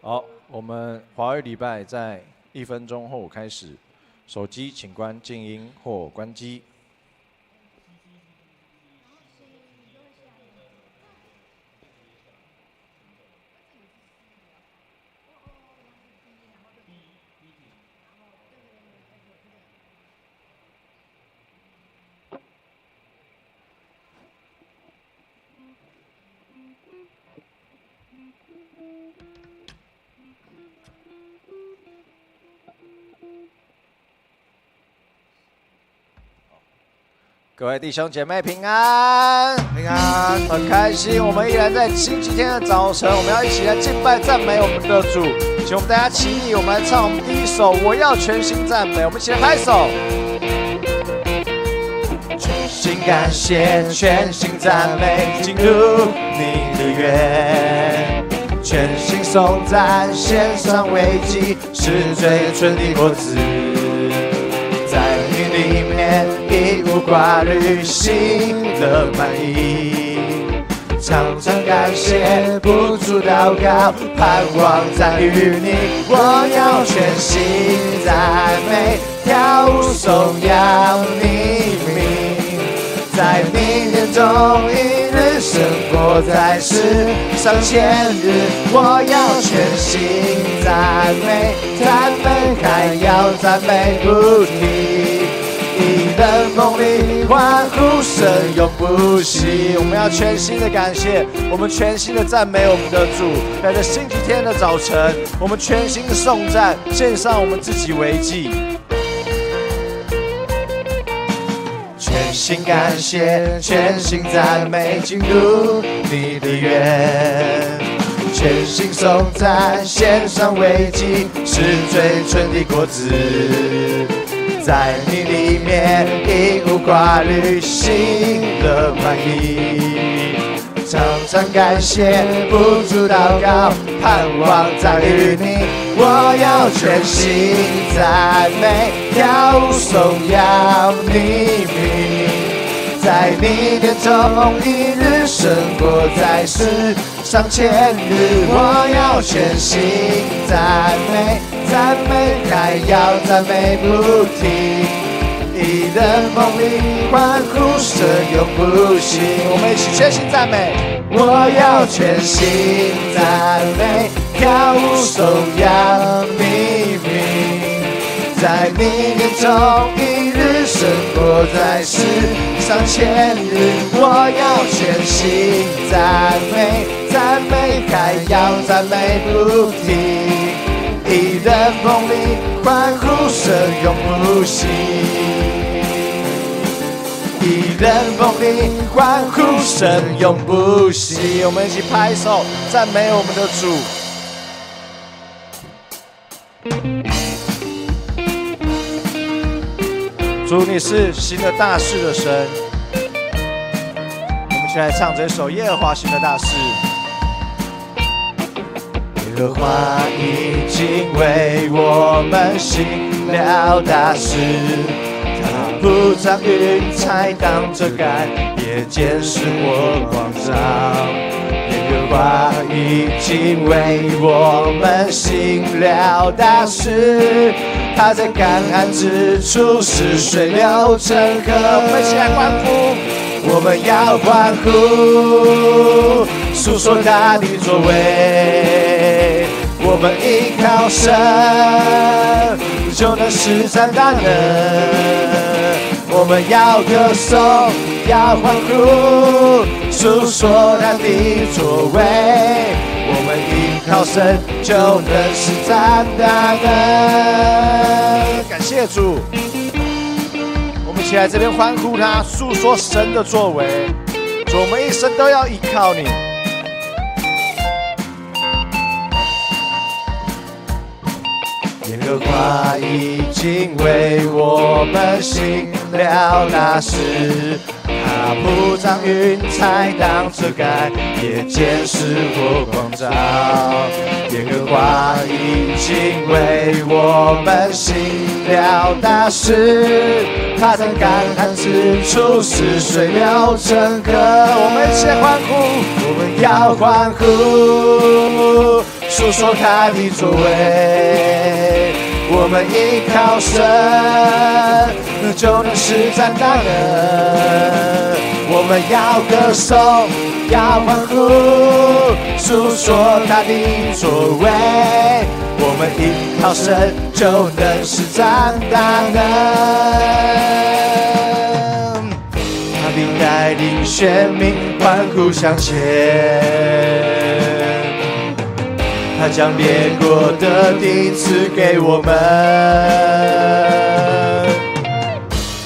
好，我们华语礼拜在1分钟后开始，手机请关静音或关机。各位弟兄姐妹平安，平安，很开心，我们依然在星期天的早晨，我们要一起来敬拜赞美我们的主。请我们大家起立，我们来唱我们第一首《我要全心赞美》，我们一起来拍手。全心感谢，全心赞美，进入你的约。全心颂赞，献上慰藉，是最纯的果子。在你里面一无挂虑，心的满意。常常感谢，不住祷告，盼望在于你。我要全心赞美，跳舞颂扬你名。在你眼中一日胜过在世上千日，我要全心赞美，赞美还要赞美不停。一人风里欢呼声永不息。我们要全心的感谢，我们全心的赞美我们的主。在这星期天的早晨，我们全心的颂赞，献上我们自己为祭。全心感谢，全心赞美，进入你的约。全心颂赞，献上慰藉，是最纯的果子。在你里面一无挂虑，心的满意。常常感谢，不住祷告，盼望在于你。我要全心赞美，跳舞颂扬你名。在你眼中一日胜过在世上千日，我要全心赞美，赞美还要赞美不停。一人风里欢呼声永不息。我们一起全心赞美，我要全心赞美，跳舞颂扬你名。在你眼中一日胜过在世上千日，我要全心赞美，赞美还要赞美不停。一人风里欢呼声永不息，一人风里欢呼声永不息。我们一起拍手赞美我们的主。主，你是行了大事的神。我们一起来唱这首耶和华行了大事。耶和华已经为我们行了大事，他铺张云彩当遮盖，夜间使我光照。耶和华已经为我们行了大事，他在干旱之处使水流成河。我们一起来欢呼，我们要欢呼，述说他的作为。我们依靠神，就能施展大能。我们要歌颂，要欢呼，述说他的作为。我们依靠神，就能施展大能。感谢主，我们一起来这边欢呼他，述说神的作为。主，我们一生都要依靠你。耶和华已经为我们行了大事，他铺张云彩当遮盖，夜间使我光照。耶和华已经为我们行了大事，他在干旱之处使水流成河。我们一起欢呼，我们要欢呼，述说他的作为。我们依靠神，就能施展大能。我们要歌颂，要欢呼，述说他的作为。我们依靠神，就能施展大能。他必带领选民欢呼向前。他将列国的地赐给我们，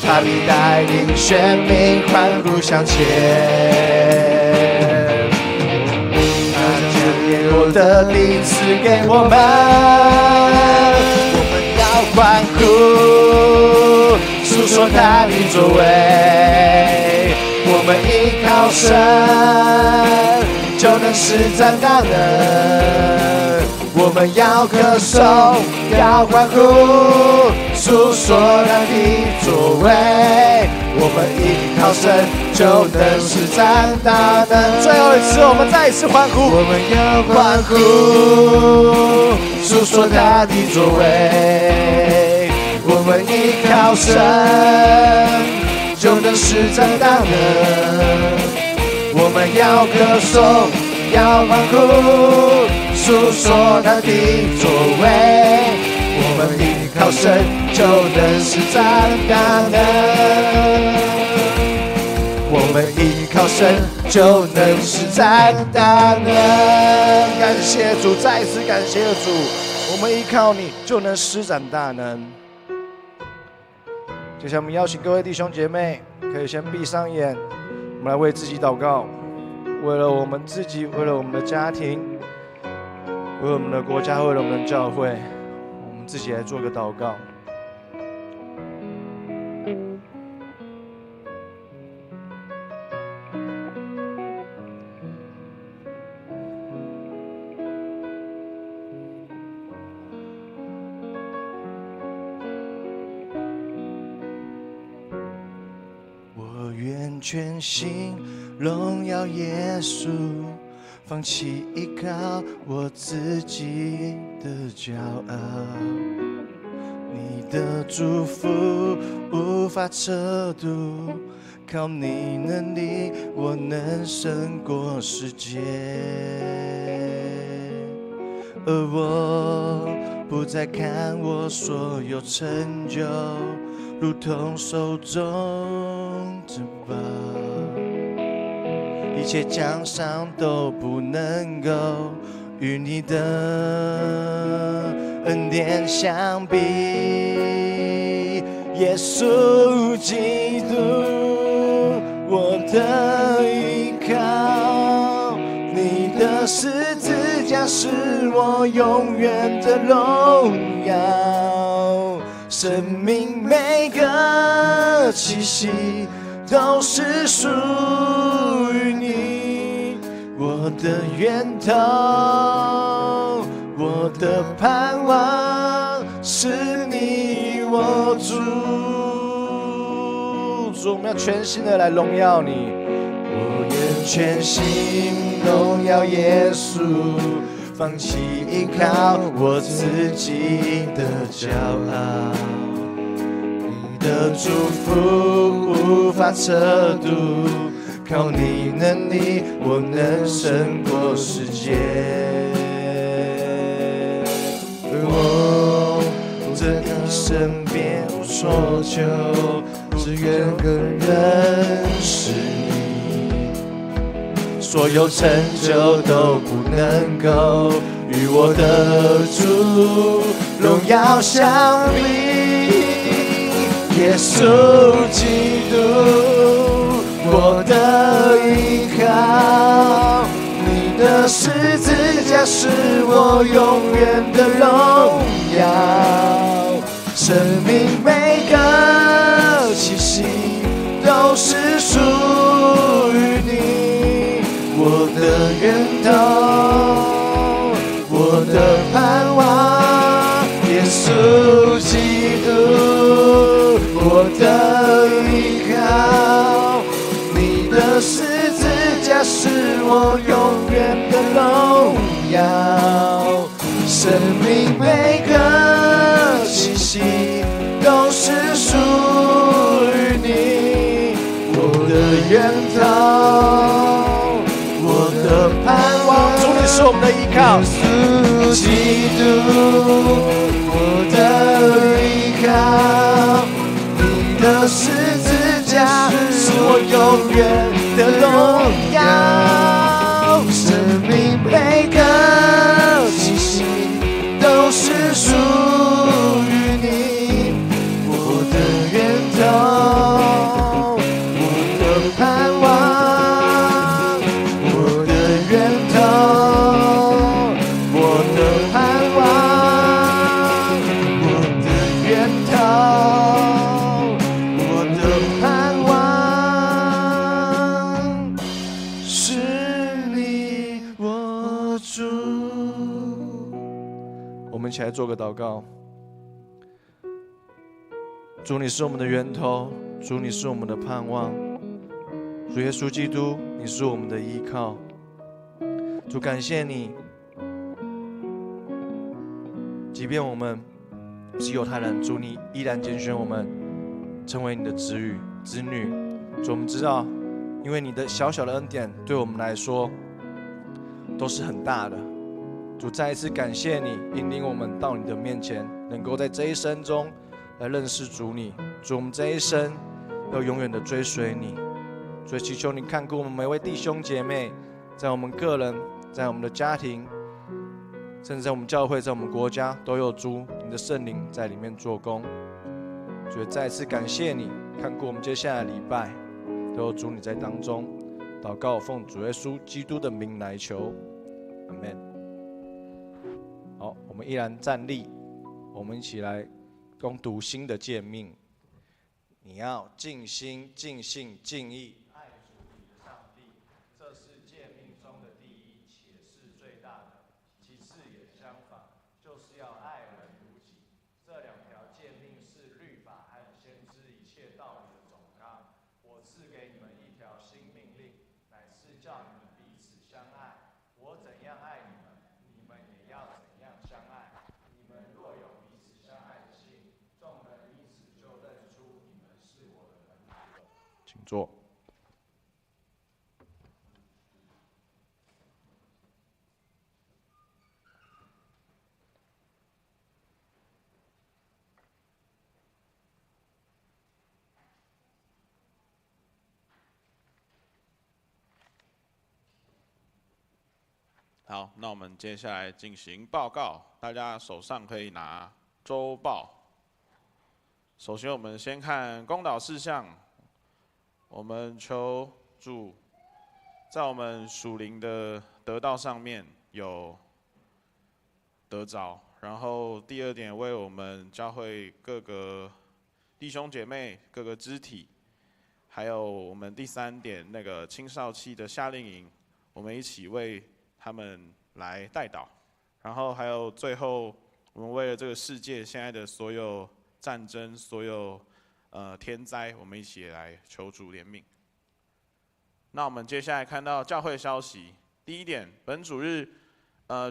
他必带领选民欢呼向前。他将列国的地赐给我们，我们要欢呼，述说他的作为。我们依靠神，就能施展大能。我们要歌颂，要欢呼，述说他的作为。我们依靠神，就能施展大能。最后一次，我们再一次欢呼。我们要欢呼，述说他的作为。我们依靠神，就能施展大能。我们要歌颂，要欢呼，述说他的作为。我们依靠神，就能施展大能。我们依靠神，就能施展大能。感谢主，再一次感谢主。我们依靠你，就能施展大能。接下来我们邀请各位弟兄姐妹，可以先闭上眼，我们来为自己祷告，为了我们自己，为了我们的家庭，为了我们的国家，为了我们的教会，我们自己来做个祷告。全心荣耀耶稣，放弃依靠我自己的骄傲。你的祝福无法测度，靠你能力，我能胜过世界。而我不再看我所有成就，如同手中之宝，一切奖赏都不能够与你的恩典相比。耶稣基督，我的依靠，你的十字架是我永远的荣耀。生命每个气息都是属于你，我的源头，我的盼望是你我主。主，我们要全心的来荣耀你，我愿全心荣耀耶稣，放弃依靠我自己的骄傲。你的祝福无法测度，靠你能力，我能胜过世界。我这一生别无所求，只愿更认识你，所有成就都不能够与我的主荣耀相比。耶稣基督，我的依靠，你的十字架是我永远的荣耀。生命每个气息都是属于你，我的源头，我的盼望。耶稣基督，我的依靠，你的十字架是我永远的荣耀。生命每个气息都是属于你，我的源头，我的盼望。主，你是我们的依靠，耶稣基督，我的依靠，你的十字架是我永远的荣耀，生命每个气息都是属于你，我的源头，我的盼望，我的源头，我的盼望，我的源头，我的盼望，是你我主。我们一起来做个祷告。主，你是我们的源头，主，你是我们的盼望，主耶稣基督，你是我们的依靠。主，感谢你，即便我们是犹太人，主，你依然拣选我们成为你的子女。主，我们知道，因为你的小小的恩典对我们来说都是很大的。主，再一次感谢你引领我们到你的面前，能够在这一生中来认识主你。主，我们这一生要永远的追随你。所以祈求你看顾我们每位弟兄姐妹，在我们个人，在我们的家庭，甚至在我们教会，在我们国家，都有主你的圣灵在里面做工。所以再次感谢你看顾我们接下来的礼拜，都有主你在当中。祷告奉主耶稣基督的名来求，阿们。好，我们依然站立，我们一起来攻读新的诫命。你要尽心、尽性、尽意爱主你的上帝，这是诫命中的第一，且是最大的。其次也相反，就是要爱人如己。这两条诫命是律法和先知一切道理的总纲。我赐给你们一条新命令，乃是叫你们彼此相爱。我怎样爱你们，你们也要怎样相爱。你们若有彼此相爱的心，众人因此就认出你们是我的门徒了。请坐。好，那我们接下来进行报告。大家手上可以拿周报。首先，我们先看公祷事项。我们求主在我们属灵的得道上面有得着。然后第二点，为我们教会各个弟兄姐妹、各个肢体，还有我们第三点那个青少期的夏令营，我们一起为他们来代祷，然后还有最后，我们为了这个世界现在的所有战争、所有天灾，我们一起来求主怜悯。那我们接下来看到教会消息，第一点，本主日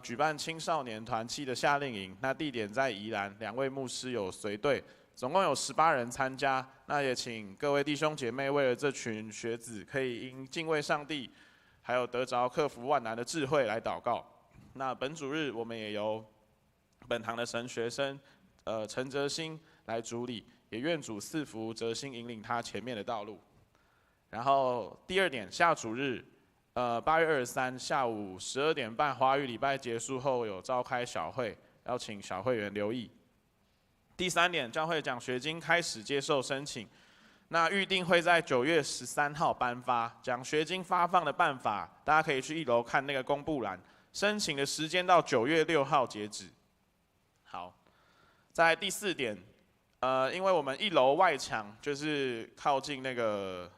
举办青少年团契的夏令营，那地点在宜兰，2位牧师有随队，总共有18人参加。那也请各位弟兄姐妹为了这群学子，可以因敬畏上帝，还有得着克服万难的智慧来祷告。那本主日我们也由本堂的神学生陈哲兴来主理，也愿主赐福哲兴引领他前面的道路。然后第二点，下主日8月23下午12点半华语礼拜结束后有召开小会，要请小会员留意。第三点，教会奖学金开始接受申请。那预定会在9月13号颁发，奖学金发放的办法，大家可以去1楼看那个公布栏。申请的时间到9月6号截止。好，在第4点，因为我们1楼外墙就是靠近那个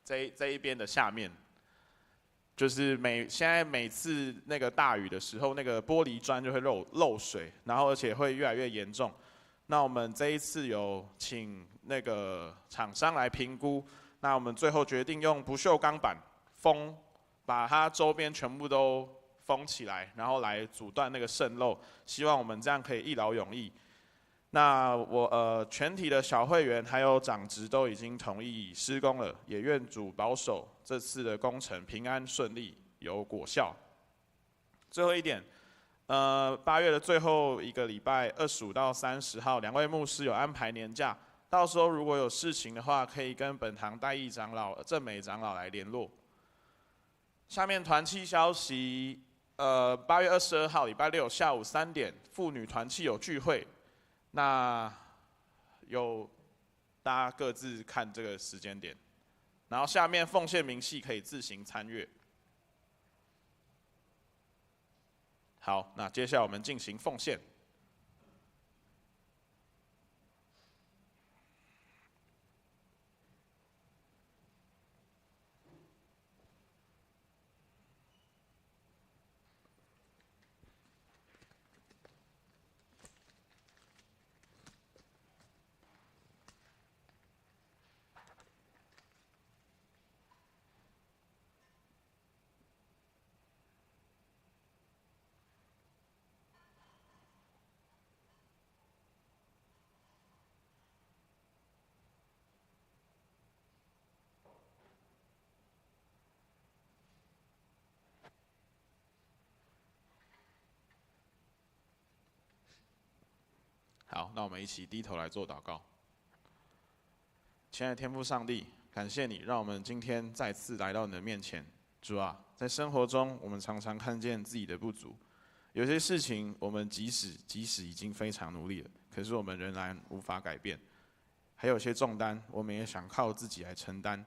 这一边的下面，就是现在每次那个大雨的时候，那个玻璃砖就会漏水，然后而且会越来越严重。那我们这一次有请那个厂商来评估，那我们最后决定用不锈钢板封，把它周边全部都封起来，然后来阻断那个渗漏，希望我们这样可以一劳永逸。那我全体的小会员还有长职都已经同意施工了，也愿主保守这次的工程平安顺利，有果效。最后一点。8月的最后一个礼拜，25到30号，2位牧师有安排年假，到时候如果有事情的话，可以跟本堂代议长老郑美长老来联络。下面团契消息，8月22号礼拜六下午3点，妇女团契有聚会，那有大家各自看这个时间点，然后下面奉献明细可以自行参阅。好，那接下来我们进行奉献。好，那我们一起低头来做祷告。亲爱的天父上帝，感谢你让我们今天再次来到你的面前。主啊，在生活中我们常常看见自己的不足，有些事情我们即使已经非常努力了，可是我们仍然无法改变。还有些重担，我们也想靠自己来承担，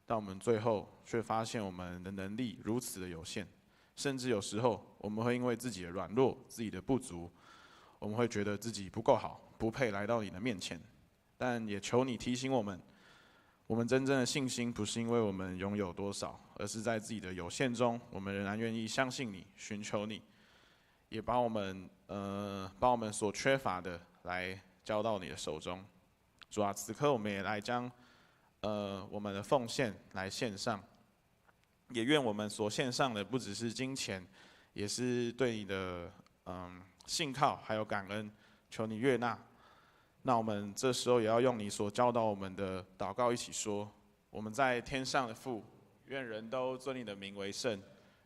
但我们最后却发现我们的能力如此的有限，甚至有时候我们会因为自己的软弱、自己的不足，我们会觉得自己不够好，不配来到你的面前。但也求你提醒我们，我们真正的信心不是因为我们拥有多少，而是在自己的有限中，我们仍然愿意相信你，寻求你，也把我们所缺乏的来交到你的手中。主啊，此刻我们也来将我们的奉献来献上，也愿我们所献上的不只是金钱，也是对你的信靠还有感恩，求你悦纳。那我们这时候也要用你所教导我们的祷告一起说：我们在天上的父，愿人都尊你的名为圣，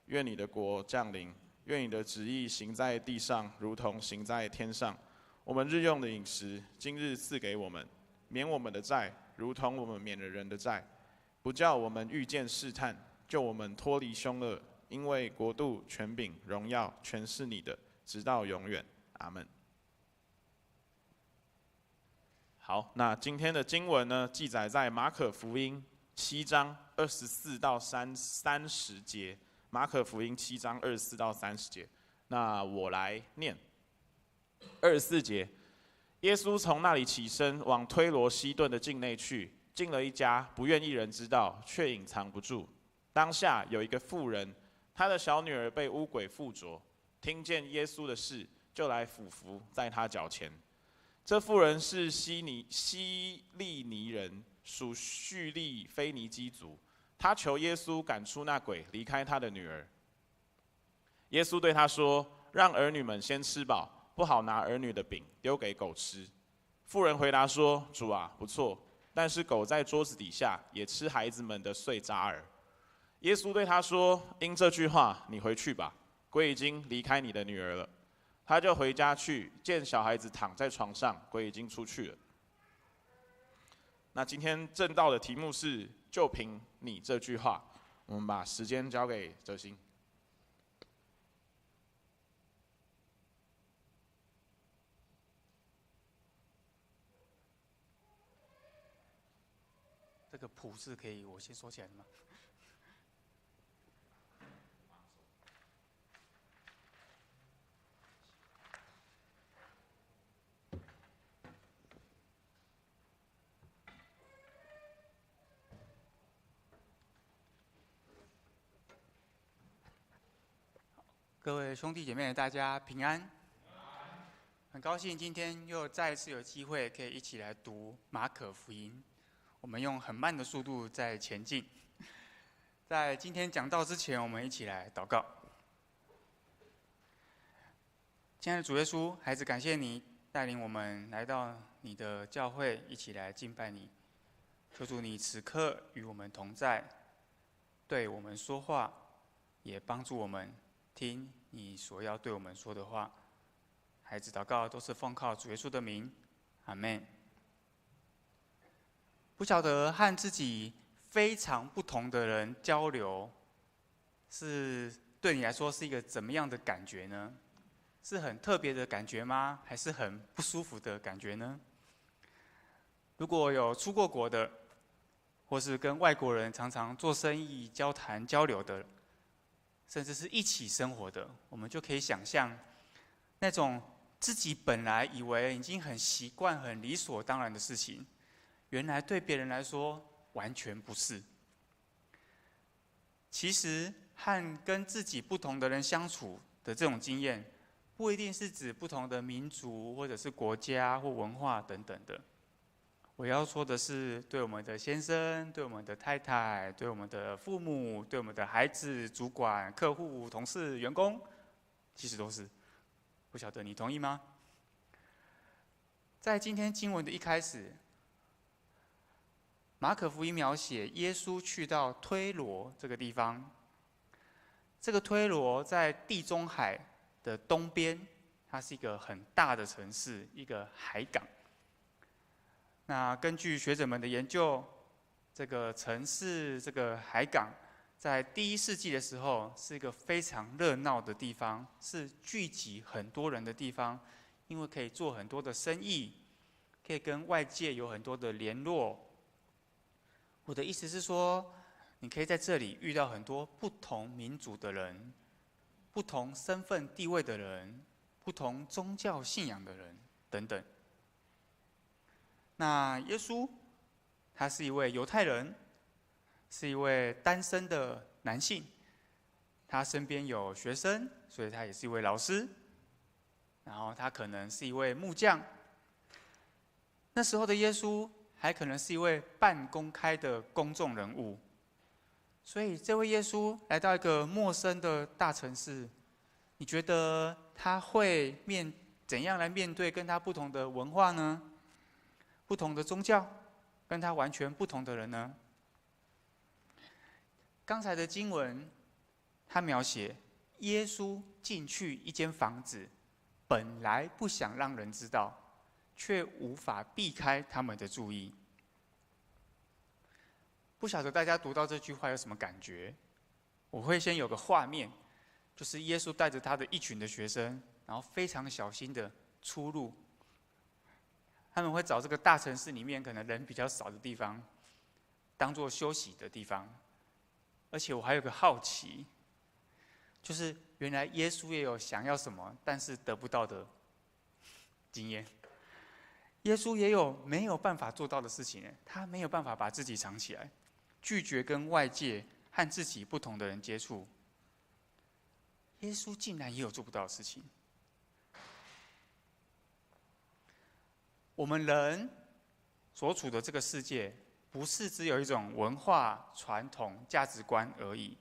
愿你的国降临，愿你的旨意行在地上，如同行在天上。我们日用的饮食，今日赐给我们，免我们的债，如同我们免了人的债，不叫我们遇见试探，救我们脱离凶恶。因为国度、权柄、荣耀，全是你的，直到永远。阿们。好，那今天的经文呢，记载在马可福音7章24到30节。马可福音7章24到30节。那我来念。24节，耶稣从那里起身，往推罗西顿的境内去，进了一家，不愿一人知道，却隐藏不住。当下有一个妇人，她的小女儿被污鬼附着，听见耶稣的事，就来俯伏在他脚前。这妇人是希利尼人，属叙利腓尼基族。他求耶稣赶出那鬼，离开他的女儿。耶稣对他说：“让儿女们先吃饱，不好拿儿女的饼丢给狗吃。”妇人回答说：“主啊，不错，但是狗在桌子底下也吃孩子们的碎渣儿。”耶稣对他说：“因这句话，你回去吧，鬼已经离开你的女儿了。”他就回家去，见小孩子躺在床上，鬼已经出去了。那今天正道的题目是“就凭你这句话”，我们把时间交给哲兴。这个谱是可以我先说起来的吗？各位兄弟姐妹，大家平安。很高兴今天又再一次有机会可以一起来读马可福音。我们用很慢的速度在前进。在今天讲道之前，我们一起来祷告。亲爱的主耶稣，孩子感谢你带领我们来到你的教会，一起来敬拜你。求主你此刻与我们同在，对我们说话，也帮助我们听你所要对我们说的话。孩子祷告都是奉靠主耶稣的名，阿们。不晓得和自己非常不同的人交流，是对你来说是一个怎么样的感觉呢？是很特别的感觉吗？还是很不舒服的感觉呢？如果有出过国的，或是跟外国人常常做生意、交谈、交流的，甚至是一起生活的，我们就可以想象，那种自己本来以为已经很习惯、很理所当然的事情，原来对别人来说完全不是。其实和跟自己不同的人相处的这种经验，不一定是指不同的民族，或者是国家或文化等等的。我要说的是，对我们的先生、对我们的太太、对我们的父母、对我们的孩子、主管、客户、同事、员工，其实都是。不晓得你同意吗？在今天经文的一开始，马可福音描写耶稣去到推罗这个地方。这个推罗在地中海的东边，它是一个很大的城市，一个海港。那根据学者们的研究，这个城市、这个海港，在第1世纪的时候是一个非常热闹的地方，是聚集很多人的地方，因为可以做很多的生意，可以跟外界有很多的联络。我的意思是说，你可以在这里遇到很多不同民族的人，不同身份地位的人，不同宗教信仰的人等等。那耶稣，他是一位犹太人，是一位单身的男性，他身边有学生，所以他也是一位老师。然后他可能是一位木匠。那时候的耶稣还可能是一位半公开的公众人物。所以这位耶稣来到一个陌生的大城市，你觉得他会怎样来面对跟他不同的文化呢？不同的宗教，跟他完全不同的人呢？刚才的经文，他描写耶稣进去一间房子，本来不想让人知道，却无法避开他们的注意。不晓得大家读到这句话有什么感觉？我会先有个画面，就是耶稣带着他的一群的学生，然后非常小心的出入。他们会找这个大城市里面可能人比较少的地方，当作休息的地方。而且我还有个好奇，就是原来耶稣也有想要什么但是得不到的经验。耶稣也有没有办法做到的事情，他没有办法把自己藏起来，拒绝跟外界和自己不同的人接触。耶稣竟然也有做不到的事情。我们人所处的这个世界，不是只有一种文化、传统、价值观而已。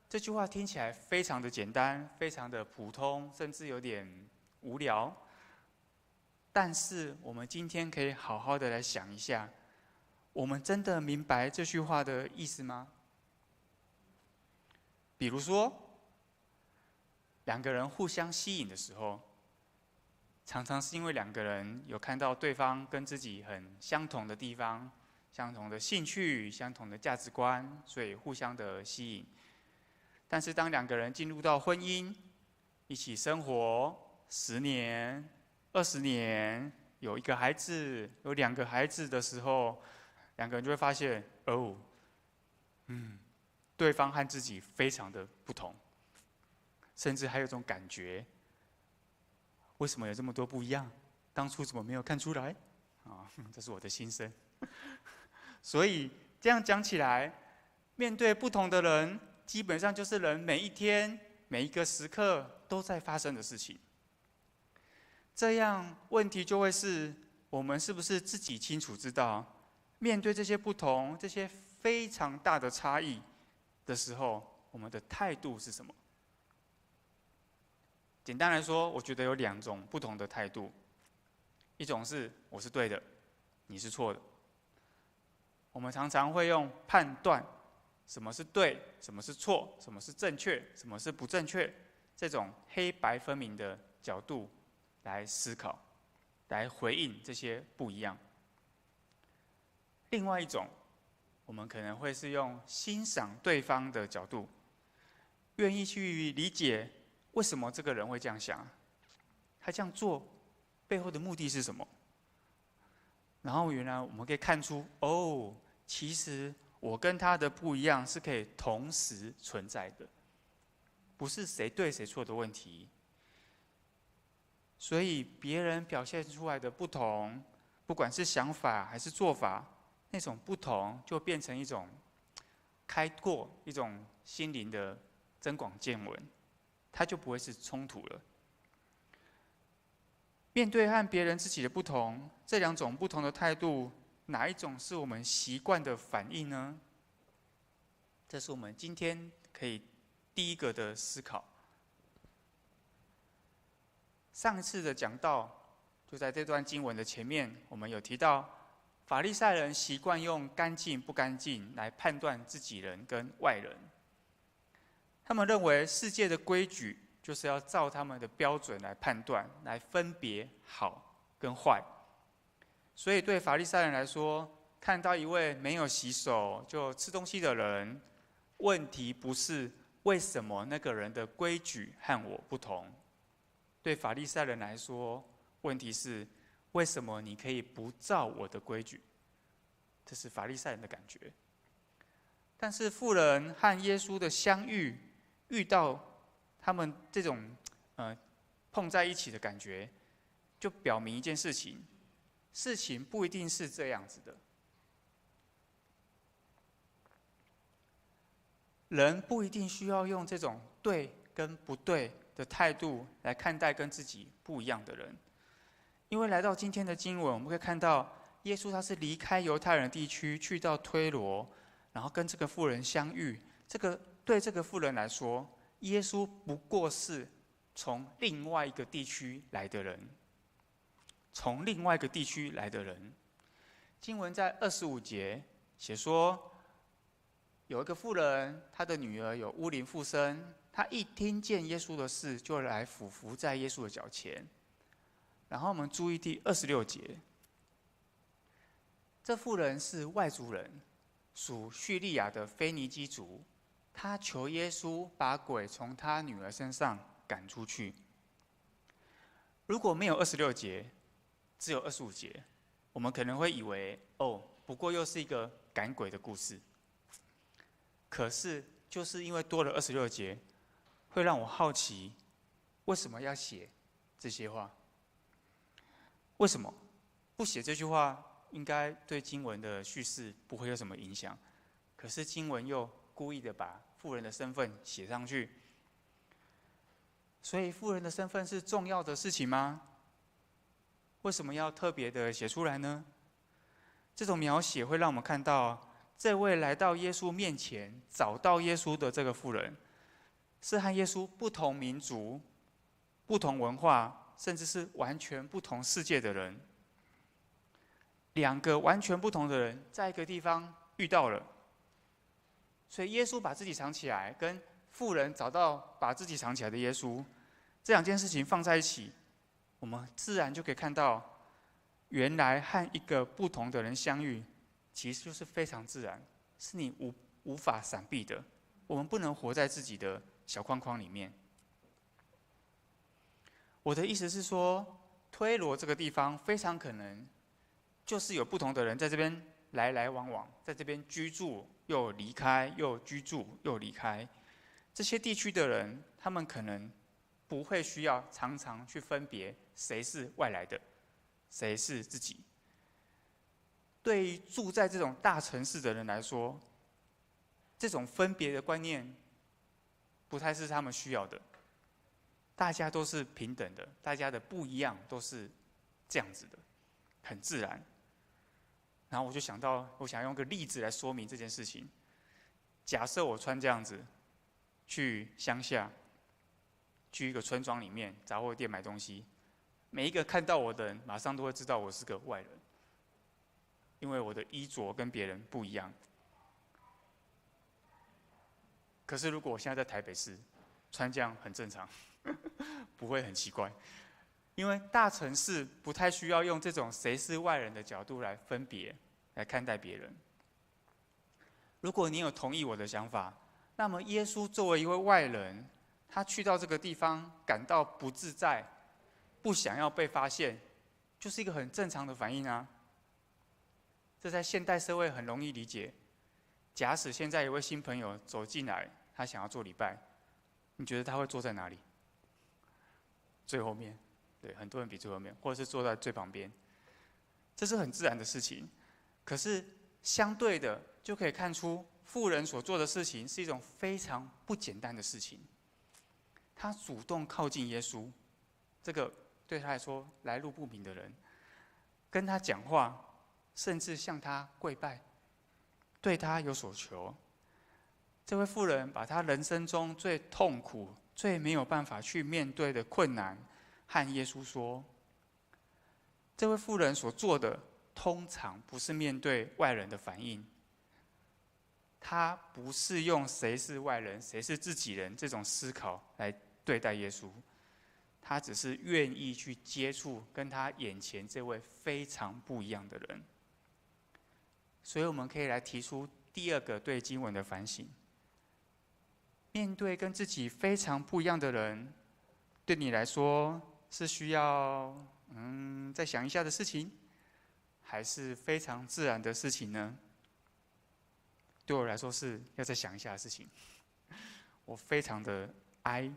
这句话听起来非常的简单，非常的普通，甚至有点无聊。但是我们今天可以好好的来想一下，我们真的明白这句话的意思吗？比如说，两个人互相吸引的时候，常常是因为两个人有看到对方跟自己很相同的地方，相同的兴趣、相同的价值观，所以互相的吸引。但是当两个人进入到婚姻，一起生活10年、20年，有1个孩子、有2个孩子的时候，两个人就会发现，对方和自己非常的不同，甚至还有一种感觉。为什么有这么多不一样？当初怎么没有看出来？这是我的心声。所以这样讲起来，面对不同的人，基本上就是人每一天、每一个时刻都在发生的事情。这样问题就会是，我们是不是自己清楚知道，面对这些不同、这些非常大的差异的时候，我们的态度是什么？简单来说，我觉得有2种不同的态度，一种是我是对的，你是错的。我们常常会用判断什么是对，什么是错，什么是正确，什么是不正确，这种黑白分明的角度来思考，来回应这些不一样。另外一种，我们可能会是用欣赏对方的角度，愿意去理解为什么这个人会这样想，他这样做背后的目的是什么。然后原来我们可以看出，哦，其实我跟他的不一样是可以同时存在的，不是谁对谁错的问题。所以别人表现出来的不同，不管是想法还是做法，那种不同就变成一种开阔，一种心灵的增广见闻，它就不会是冲突了。面对和别人自己的不同，这2种不同的态度，哪一种是我们习惯的反应呢？这是我们今天可以第一个的思考。上一次的讲道，就在这段经文的前面，我们有提到，法利赛人习惯用干净不干净来判断自己人跟外人。他们认为世界的规矩就是要照他们的标准来判断，来分别好跟坏。所以对法利赛人来说，看到一位没有洗手就吃东西的人，问题不是为什么那个人的规矩和我不同，对法利赛人来说，问题是为什么你可以不照我的规矩？这是法利赛人的感觉。但是妇人和耶稣的相遇，遇到他们这种碰在一起的感觉，就表明一件事情：事情不一定是这样子的。人不一定需要用这种对跟不对的态度来看待跟自己不一样的人，因为来到今天的经文，我们会看到耶稣他是离开犹太人地区，去到推罗，然后跟这个妇人相遇。对这个妇人来说，耶稣不过是从另外一个地区来的人，从另外一个地区来的人。经文在25节写说，有一个妇人，她的女儿有乌灵附身，她一听见耶稣的事，就来俯伏在耶稣的脚前。然后我们注意第26节，这妇人是外族人，属叙利亚的腓尼基族。他求耶稣把鬼从他女儿身上赶出去。如果没有26节，只有25节，我们可能会以为，不过又是一个赶鬼的故事。可是，就是因为多了26节，会让我好奇，为什么要写这些话？为什么不写这句话？应该对经文的叙事不会有什么影响。可是经文又故意的把妇人的身份写上去，所以妇人的身份是重要的事情吗？为什么要特别的写出来呢？这种描写会让我们看到，这位来到耶稣面前找到耶稣的这个妇人，是和耶稣不同民族、不同文化，甚至是完全不同世界的人。2个完全不同的人在一个地方遇到了，所以耶稣把自己藏起来，跟妇人找到把自己藏起来的耶稣，这2件事情放在一起，我们自然就可以看到，原来和一个不同的人相遇，其实就是非常自然，是你无法闪避的。我们不能活在自己的小框框里面。我的意思是说，推罗这个地方非常可能就是有不同的人在这边来来往往，在这边居住又离开，又居住又离开。这些地区的人，他们可能不会需要常常去分别谁是外来的，谁是自己。对于住在这种大城市的人来说，这种分别的观念不太是他们需要的。大家都是平等的，大家的不一样都是这样子的，很自然。然后我就想到，我想用个例子来说明这件事情。假设我穿这样子去乡下，去一个村庄里面杂货店买东西，每一个看到我的人，马上都会知道我是个外人，因为我的衣着跟别人不一样。可是如果我现在在台北市，穿这样很正常，不会很奇怪，因为大城市不太需要用这种谁是外人的角度来分别、来看待别人。如果你有同意我的想法，那么耶稣作为一位外人，他去到这个地方感到不自在，不想要被发现，就是一个很正常的反应啊。这在现代社会很容易理解。假使现在有位新朋友走进来，他想要做礼拜，你觉得他会坐在哪里？最后面，对，很多人比最后面，或者是坐在最旁边，这是很自然的事情。可是相对的，就可以看出妇人所做的事情是一种非常不简单的事情。他主动靠近耶稣，这个对他来说来路不明的人，跟他讲话，甚至向他跪拜，对他有所求。这位妇人把她人生中最痛苦、最没有办法去面对的困难，和耶稣说。这位妇人所做的，通常不是面对外人的反应，她不是用谁是外人、谁是自己人这种思考来对待耶稣，她只是愿意去接触跟她眼前这位非常不一样的人。所以我们可以来提出第二个对经文的反省：面对跟自己非常不一样的人，对你来说是需要再想一下的事情，还是非常自然的事情呢？对我来说是要再想一下的事情。我非常的哀，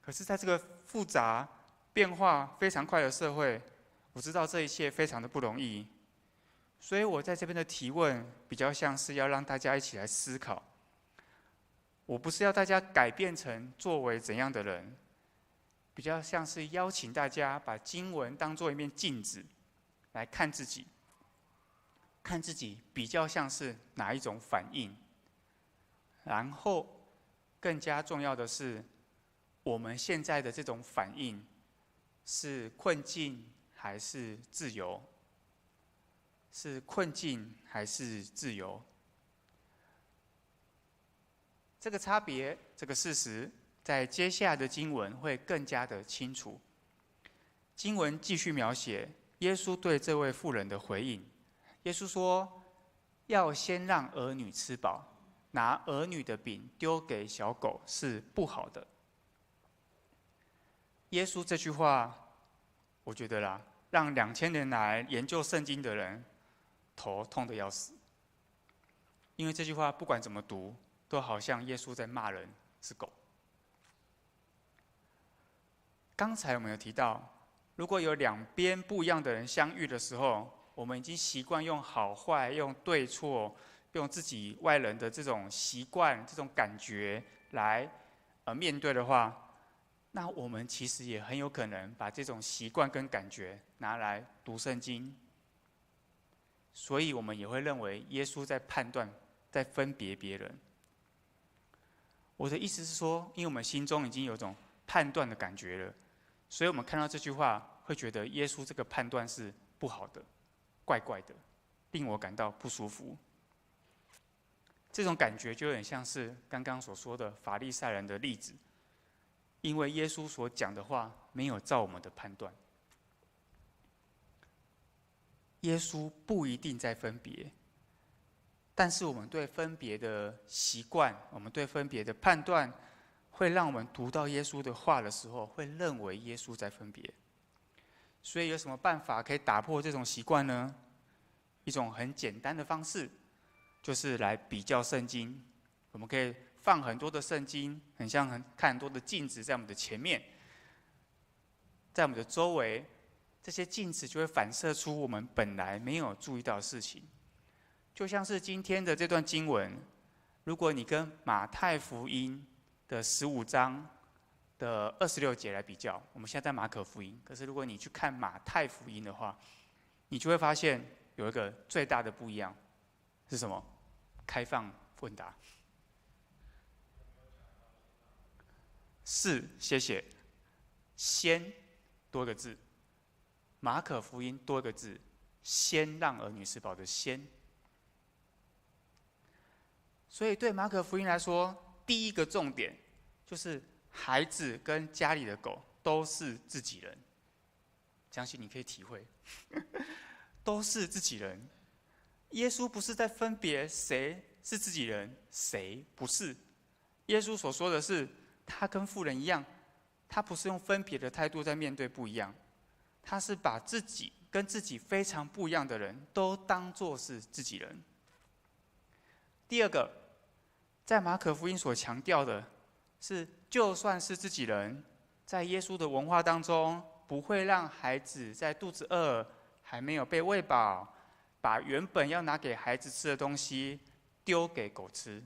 可是在这个复杂、变化非常快的社会，我知道这一切非常的不容易。所以我在这边的提问，比较像是要让大家一起来思考。我不是要大家改变成作为怎样的人，比较像是邀请大家把经文当作一面镜子来看自己，看自己比较像是哪一种反应。然后更加重要的是，我们现在的这种反应是困境还是自由？是困境还是自由？这个差别，这个事实，在接下来的经文会更加的清楚。经文继续描写耶稣对这位妇人的回应。耶稣说：“要先让儿女吃饱，拿儿女的饼丢给小狗是不好的。”耶稣这句话，我觉得啦，让2000年来研究圣经的人头痛得要死，因为这句话不管怎么读，都好像耶稣在骂人是狗。刚才我们有提到，如果有两边不一样的人相遇的时候，我们已经习惯用好坏、用对错、用自己外人的这种习惯、这种感觉来面对的话，那我们其实也很有可能把这种习惯跟感觉拿来读圣经。所以我们也会认为耶稣在判断、在分别别人。我的意思是说，因为我们心中已经有一种判断的感觉了，所以我们看到这句话，会觉得耶稣这个判断是不好的、怪怪的，令我感到不舒服。这种感觉就有点像是刚刚所说的法利赛人的例子，因为耶稣所讲的话没有照我们的判断。耶稣不一定在分别，但是我们对分别的习惯，我们对分别的判断，会让我们读到耶稣的话的时候，会认为耶稣在分别。所以有什么办法可以打破这种习惯呢？一种很简单的方式，就是来比较圣经。我们可以放很多的圣经，很像看很多的镜子在我们的前面，在我们的周围。这些镜子就会反射出我们本来没有注意到的事情，就像是今天的这段经文，如果你跟马太福音的15章的26节来比较，我们现在在马可福音，可是如果你去看马太福音的话，你就会发现有一个最大的不一样是什么？开放问答。是写先多一个字，马可福音多一个字，先让儿女吃饱的先。所以对马可福音来说，第一个重点就是孩子跟家里的狗都是自己人，相信你可以体会，都是自己人。耶稣不是在分别谁是自己人，谁不是。耶稣所说的是，他跟妇人一样，他不是用分别的态度在面对不一样，他是把自己跟自己非常不一样的人都当作是自己人。第二个，在马可福音所强调的是，就算是自己人，在耶稣的文化当中，不会让孩子在肚子饿、还没有被喂饱，把原本要拿给孩子吃的东西丢给狗吃。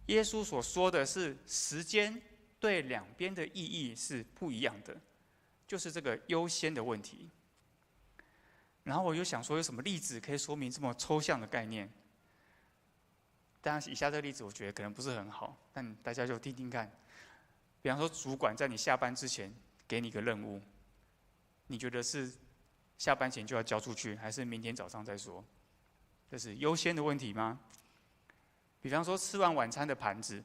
耶稣所说的是，时间对两边的意义是不一样的，就是这个优先的问题。然后我又想说，有什么例子可以说明这么抽象的概念？当然，以下这个例子我觉得可能不是很好，但大家就听听看。比方说，主管在你下班之前给你一个任务，你觉得是下班前就要交出去，还是明天早上再说？这是优先的问题吗？比方说，吃完晚餐的盘子，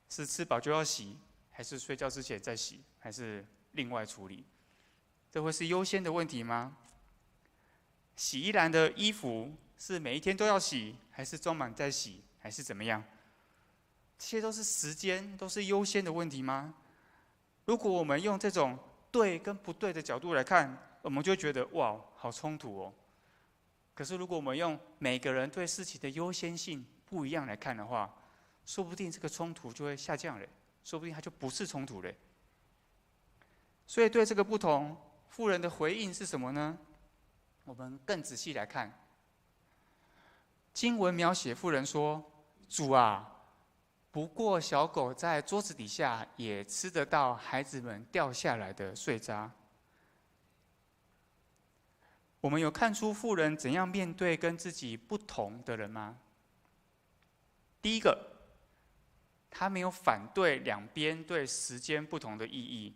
是吃饱就要洗，还是睡觉之前再洗，还是另外处理？这会是优先的问题吗？洗衣篮的衣服是每一天都要洗，还是装满再洗，还是怎么样？这些都是时间，都是优先的问题吗？如果我们用这种对跟不对的角度来看，我们就觉得哇，好冲突哦。可是如果我们用每个人对事情的优先性不一样来看的话，说不定这个冲突就会下降了，说不定它就不是冲突了。所以对这个不同，妇人的回应是什么呢？我们更仔细来看，经文描写妇人说：“主啊，不过小狗在桌子底下也吃得到孩子们掉下来的碎渣。”我们有看出妇人怎样面对跟自己不同的人吗？第一个，她没有反对两边对时间不同的意义，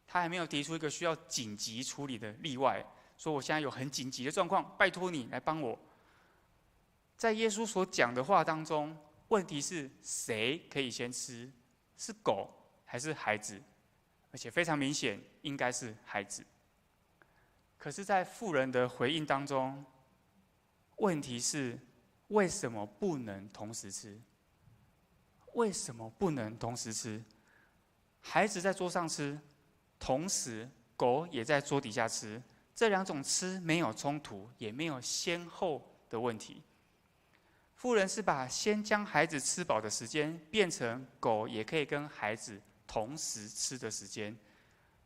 她还没有提出一个需要紧急处理的例外，说我现在有很紧急的状况，拜托你来帮我。在耶稣所讲的话当中，问题是谁可以先吃？是狗还是孩子？而且非常明显，应该是孩子。可是，在妇人的回应当中，问题是为什么不能同时吃？为什么不能同时吃？孩子在桌上吃，同时狗也在桌底下吃，这两种吃没有冲突，也没有先后的问题。妇人是把先将孩子吃饱的时间变成狗也可以跟孩子同时吃的时间，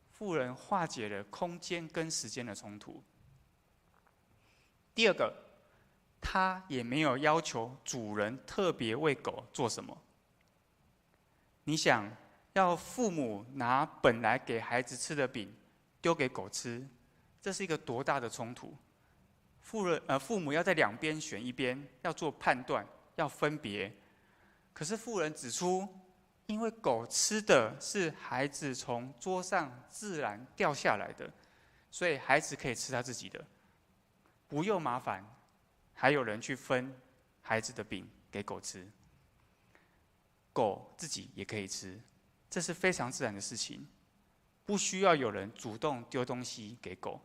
妇人化解了空间跟时间的冲突。第二个，他也没有要求主人特别为狗做什么。你想要父母拿本来给孩子吃的饼丢给狗吃，这是一个多大的冲突？父母要在两边选一边，要做判断，要分别。可是妇人指出，因为狗吃的是孩子从桌上自然掉下来的，所以孩子可以吃他自己的，不用麻烦，还有人去分孩子的饼给狗吃。狗自己也可以吃，这是非常自然的事情，不需要有人主动丢东西给狗，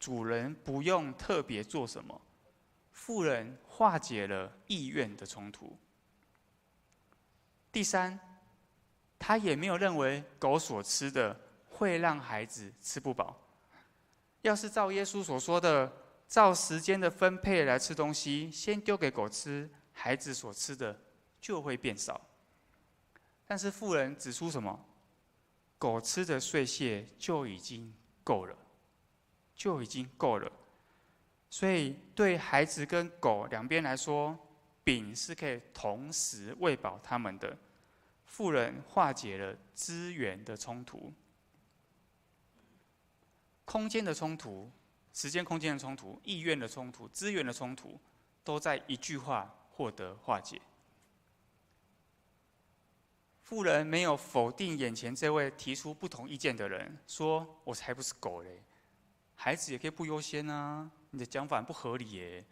主人不用特别做什么，妇人化解了意愿的冲突。第三，他也没有认为狗所吃的会让孩子吃不饱。要是照耶稣所说的，照时间的分配来吃东西，先丢给狗吃，孩子所吃的就会变少。但是妇人指出什么？狗吃的碎屑就已经够了，就已经够了。所以对孩子跟狗两边来说，饼是可以同时喂饱他们的。妇人化解了资源的冲突、空间的冲突、时间空间的冲突、意愿的冲突、资源的冲突，都在一句话获得化解。妇人没有否定眼前这位提出不同意见的人，说：“我才不是狗嘞，孩子也可以不优先啊！你的讲法不合理耶。”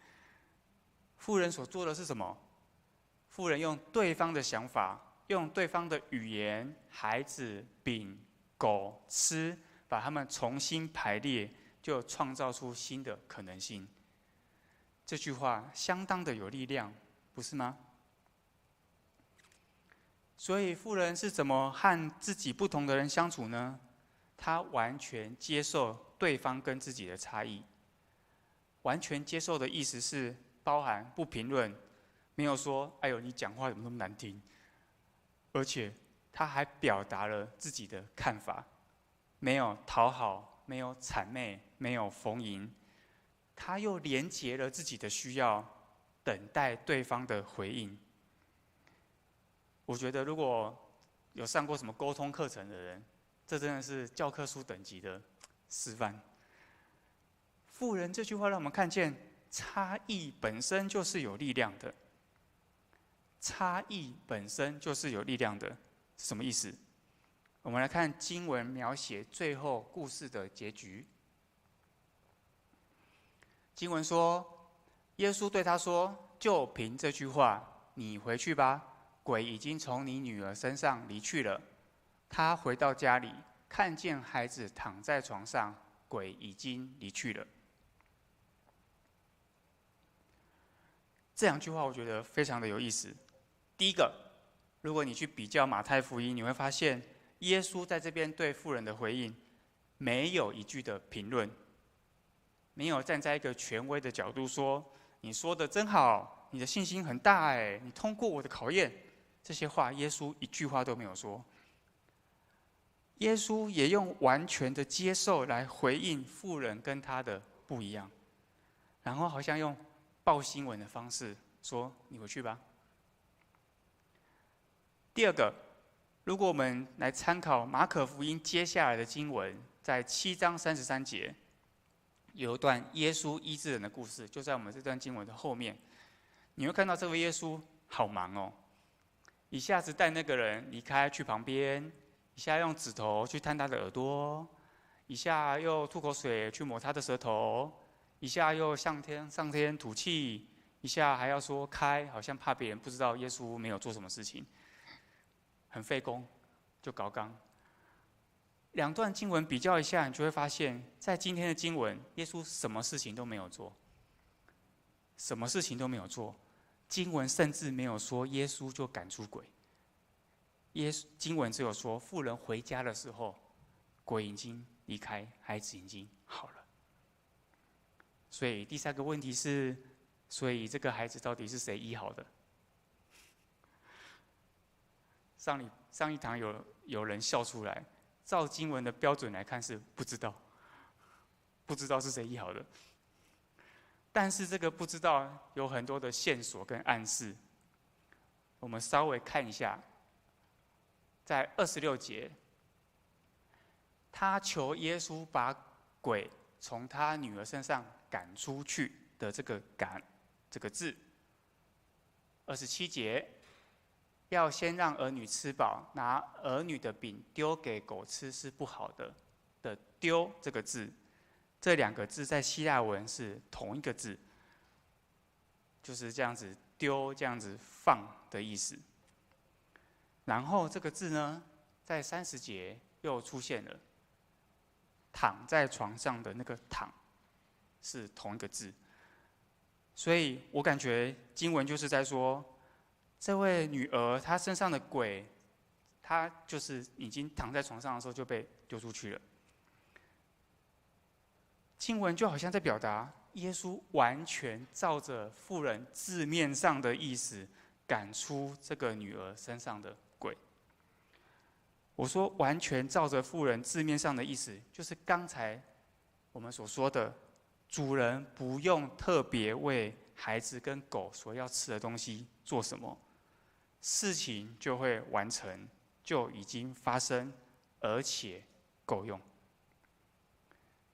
妇人所做的是什么？妇人用对方的想法，用对方的语言，孩子、饼、狗吃，把它们重新排列，就创造出新的可能性。这句话相当的有力量，不是吗？所以妇人是怎么和自己不同的人相处呢？她完全接受对方跟自己的差异。完全接受的意思是包含不评论，没有说“哎呦你讲话怎么那么难听”，而且她还表达了自己的看法，没有讨好，没有谄媚，没有逢迎，她又连结了自己的需要，等待对方的回应。我觉得如果有上过什么沟通课程的人，这真的是教科书等级的示范。妇人这句话让我们看见，差异本身就是有力量的。差异本身就是有力量的，是什么意思？我们来看经文描写最后故事的结局。经文说，耶稣对他说：“就凭这句话，你回去吧。鬼已经从你女儿身上离去了。”他回到家里，看见孩子躺在床上，鬼已经离去了。这两句话我觉得非常的有意思。第一个，如果你去比较马太福音，你会发现耶稣在这边对妇人的回应，没有一句的评论，没有站在一个权威的角度说：“你说的真好，你的信心很大哎，你通过我的考验。”这些话，耶稣一句话都没有说。耶稣也用完全的接受来回应妇人跟他的不一样，然后好像用报新闻的方式说：“你回去吧。”第二个，如果我们来参考马可福音接下来的经文，在7章33节，有一段耶稣医治人的故事，就在我们这段经文的后面。你会看到这位耶稣好忙哦，一下子带那个人离开去旁边，一下用指头去探他的耳朵，一下又吐口水去抹他的舌头，一下又上天吐气，一下还要说开，好像怕别人不知道耶稣没有做什么事情，很费工，就搞纲。两段经文比较一下，你就会发现，在今天的经文，耶稣什么事情都没有做，什么事情都没有做。经文甚至没有说耶稣就赶出鬼，经文只有说妇人回家的时候，鬼已经离开，孩子已经好了。所以第三个问题是，所以这个孩子到底是谁医好的？上一堂有人笑出来，照经文的标准来看是不知道，不知道是谁医好的。但是这个不知道有很多的线索跟暗示，我们稍微看一下，在26节，他求耶稣把鬼从他女儿身上赶出去的这个“赶”这个字。27节，要先让儿女吃饱，拿儿女的饼丢给狗吃是不好的。的丢这个字，这两个字在希腊文是同一个字，就是这样子丢、这样子放的意思。然后这个字呢，在30节又出现了，躺在床上的那个躺是同一个字，所以我感觉经文就是在说，这位女儿她身上的鬼，她就是已经躺在床上的时候就被丢出去了。经文就好像在表达，耶稣完全照着妇人字面上的意思，赶出这个女儿身上的鬼。我说完全照着妇人字面上的意思，就是刚才我们所说的，主人不用特别为孩子跟狗所要吃的东西做什么，事情就会完成，就已经发生，而且够用。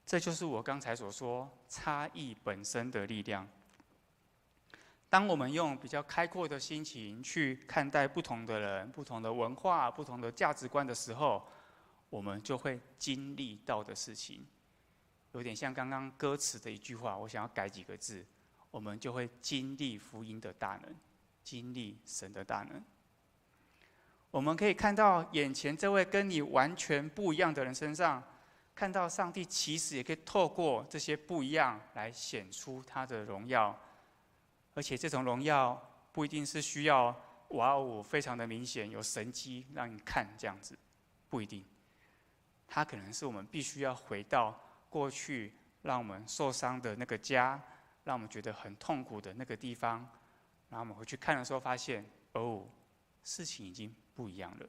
这就是我刚才所说差异本身的力量。当我们用比较开阔的心情去看待不同的人、不同的文化、不同的价值观的时候，我们就会经历到的事情，有点像刚刚歌词的一句话，我想要改几个字，我们就会经历福音的大能，经历神的大能。我们可以看到眼前这位跟你完全不一样的人身上，看到上帝其实也可以透过这些不一样来显出他的荣耀，而且这种荣耀不一定是需要哇哦非常的明显有神迹让你看这样子，不一定，它可能是我们必须要回到过去让我们受伤的那个家，让我们觉得很痛苦的那个地方，然后我们回去看的时候发现，哦，事情已经不一样了。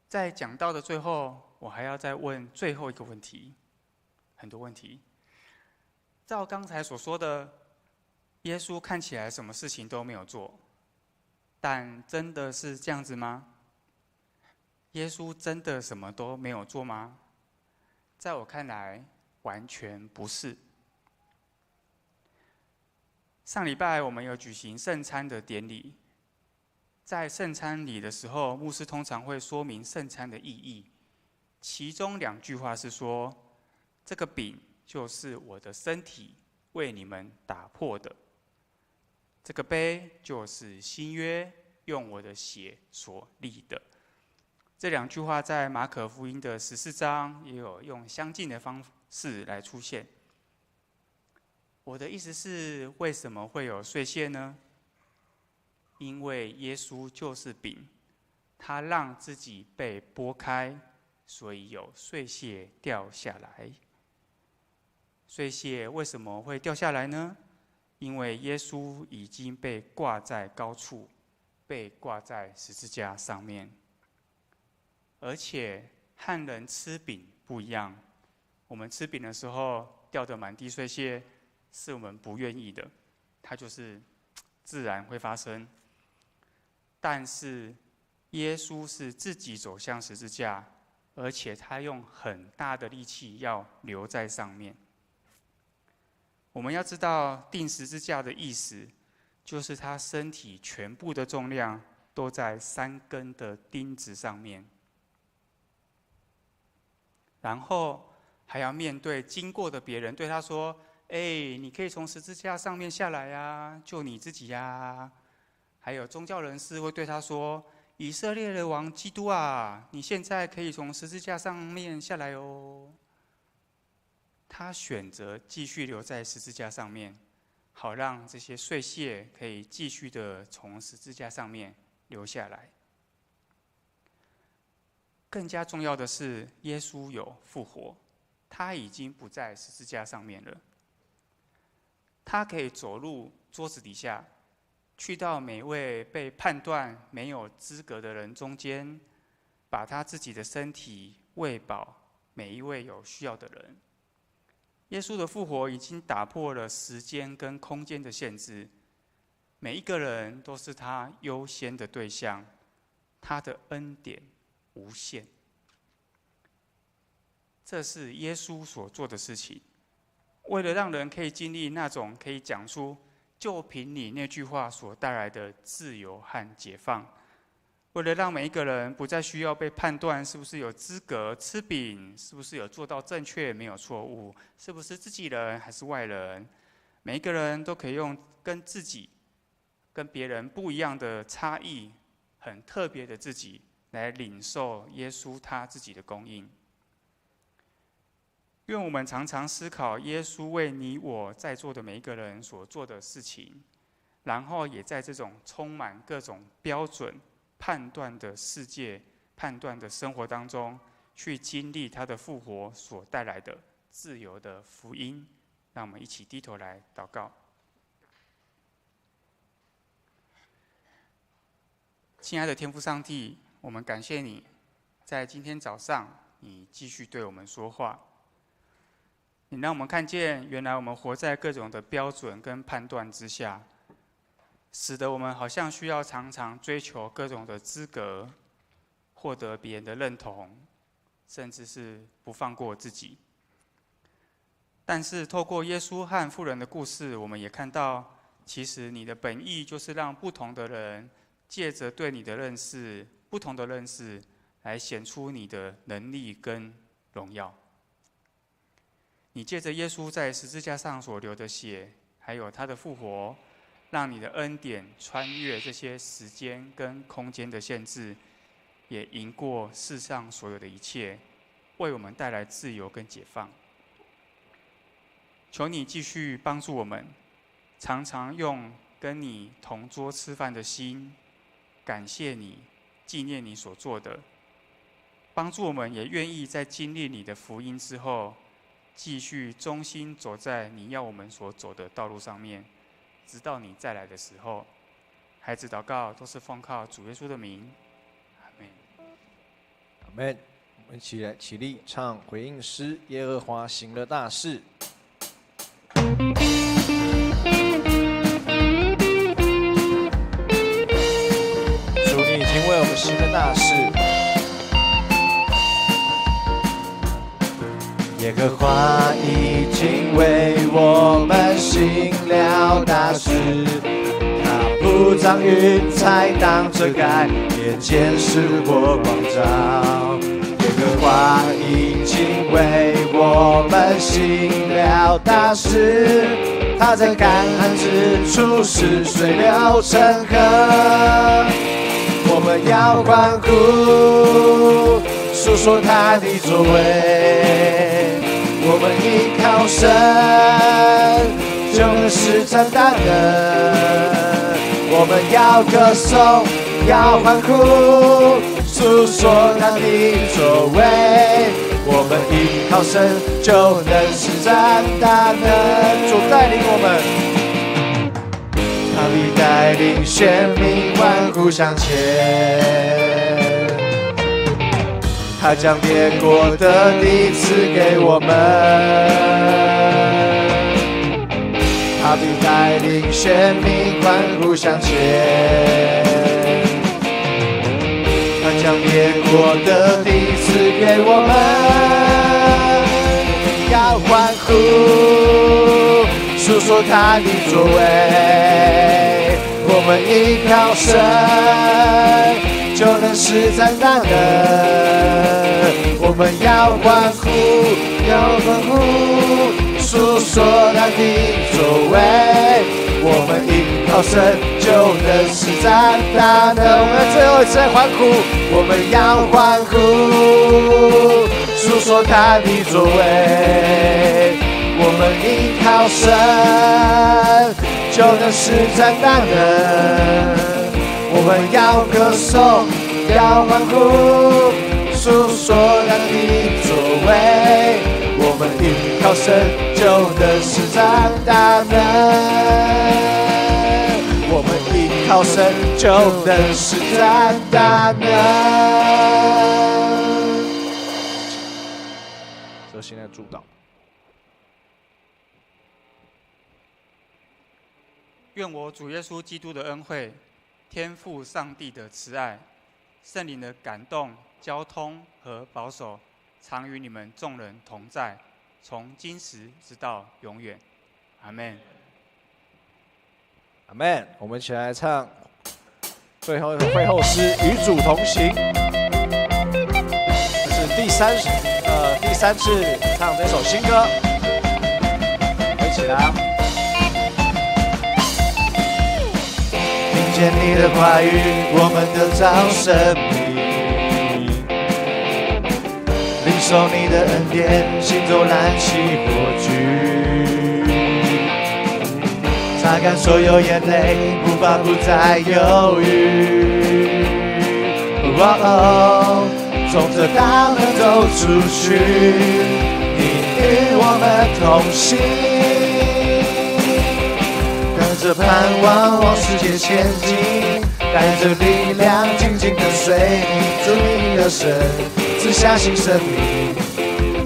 在讲到的最后，我还要再问最后一个问题，很多问题。照刚才所说的，耶稣看起来什么事情都没有做，但真的是这样子吗？耶稣真的什么都没有做吗？在我看来，完全不是。上礼拜我们有举行圣餐的典礼，在圣餐礼的时候，牧师通常会说明圣餐的意义，其中2句话是说：这个饼就是我的身体为你们打破的，这个杯就是新约用我的血所立的。这2句话在马可福音的14章也有用相近的方式来出现。我的意思是，为什么会有碎屑呢？因为耶稣就是饼，他让自己被剥开，所以有碎屑掉下来。碎屑为什么会掉下来呢？因为耶稣已经被挂在高处，被挂在十字架上面。而且和人吃饼不一样，我们吃饼的时候掉得满地碎屑，是我们不愿意的，它就是自然会发生。但是耶稣是自己走向十字架，而且他用很大的力气要留在上面。我们要知道钉十字架的意思，就是他身体全部的重量都在3根的钉子上面，然后还要面对经过的别人对他说：你可以从十字架上面下来啊，救你自己呀。还有宗教人士会对他说：以色列的王基督啊，你现在可以从十字架上面下来哦。他选择继续留在十字架上面，好让这些碎屑可以继续的从十字架上面流下来。更加重要的是，耶稣有复活，他已经不在十字架上面了。他可以走入桌子底下，去到每位被判断没有资格的人中间，把他自己的身体喂饱每一位有需要的人。耶稣的复活已经打破了时间跟空间的限制，每一个人都是他优先的对象，他的恩典无限。这是耶稣所做的事情，为了让人可以经历那种可以讲出就凭你那句话所带来的自由和解放，为了让每一个人不再需要被判断是不是有资格吃饼，是不是有做到正确没有错误，是不是自己人还是外人，每一个人都可以用跟自己跟别人不一样的差异，很特别的自己来领受耶稣他自己的供应。愿我们常常思考耶稣为你我在座的每一个人所做的事情，然后也在这种充满各种标准判断的世界、判断的生活当中，去经历他的复活所带来的自由的福音。让我们一起低头来祷告。亲爱的天父上帝，我们感谢你，在今天早上，你继续对我们说话。你让我们看见，原来我们活在各种的标准跟判断之下，使得我们好像需要常常追求各种的资格，获得别人的认同，甚至是不放过自己。但是透过耶稣和妇人的故事，我们也看到，其实你的本意就是让不同的人借着对你的认识，不同的认识，来显出你的能力跟荣耀。你借着耶稣在十字架上所流的血，还有他的复活，让你的恩典穿越这些时间跟空间的限制，也赢过世上所有的一切，为我们带来自由跟解放。求你继续帮助我们，常常用跟你同桌吃饭的心，感谢你，纪念你所做的，帮助我们也愿意在经历你的福音之后，继续忠心走在你要我们所走的道路上面，直到你再来的时候。孩子祷告都是奉靠主耶稣的名，阿们。阿们。我们起立唱回应诗《耶和华行了大事》。主，你已经为我们行了大事。耶和华已经为我们行了大事，他不让云彩当遮盖，也见识过光照。耶和华已经为我们行了大事，他在干旱之处使水流成河。我们要欢呼，述说他的作为。我们依靠神，就能施展大能。我们要歌颂，要欢呼，述说他的作为。我们依靠神，就能施展大能。主带领我们，他必带领选民欢呼向前。他将列国的地赐给我们，他必带领选民欢呼向前。他将列国的地赐给我们，要欢呼，述说他的作为。我们依靠神，就能施展大能。我们要欢呼，要欢呼，述说他的作为。我们依靠神，就能施展大能。我们最后一次欢呼，我们要欢呼，述说他的作为。我们依靠神，就能施展大能。我们要歌颂，要欢呼，述说他的作为。我们依靠神，就能施展大能。我们依靠神，就能施展大能。这现在主导。愿我主耶稣基督的恩惠，天父上帝的慈爱，圣灵的感动、交通和保守，常与你们众人同在，从今时直到永远。阿们。阿们。我们一起来唱最后一首会后诗《与主同行》，这是第三次唱这首新歌，一起来。听见你的话语，我们得着生命；领受你的恩典，心中燃起火炬，擦干所有眼泪，步伐不再犹豫。从这大门走出去，你与我们同行。带着盼望往世界前进，带着力量紧紧跟随你，主你的神赐下新生命，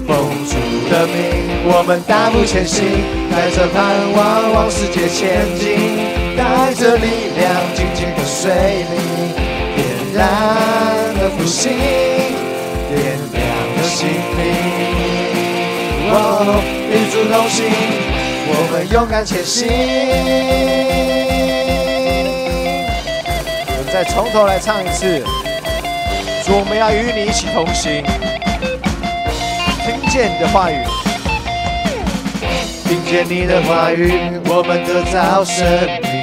奉主的名我们大步前行，带着盼望往世界前进，带着力量紧紧跟随你，点燃了复兴，点亮了心灵。与主同行，我们勇敢前行。我们再从头来唱一次。主，我们要与你一起同行，听见你的话语，听见你的话语，我们得着生命。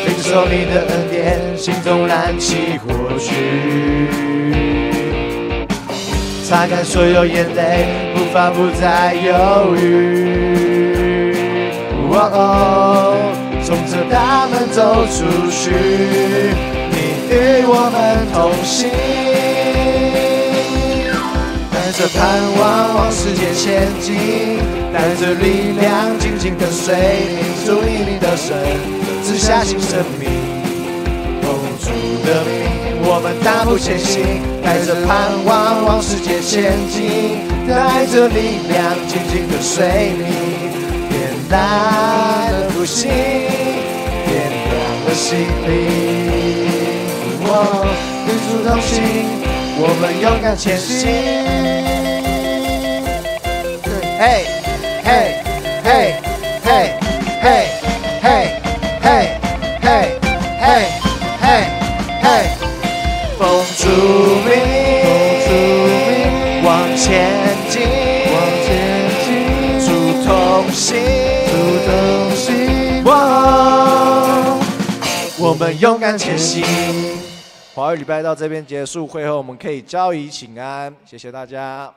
领受你的恩典，心中燃起火炬，擦干所有眼泪，步伐不再犹豫。从这大门走出去，你与我们同行，带着盼望往世界前进，带着力量紧紧跟随你，主你的神赐下新生命，奉主的名我们大步前行，带着盼望往世界前进，带着力量紧紧跟随你，点燃了复兴，点亮了心灵。与主同行，我们勇敢前行。嘿，嘿，嘿，嘿，嘿，嘿，嘿，嘿，嘿，嘿，嘿，奉主名，往前进，主同行，我们勇敢前行。华语礼拜到这边结束，会后我们可以交谊请安，谢谢大家。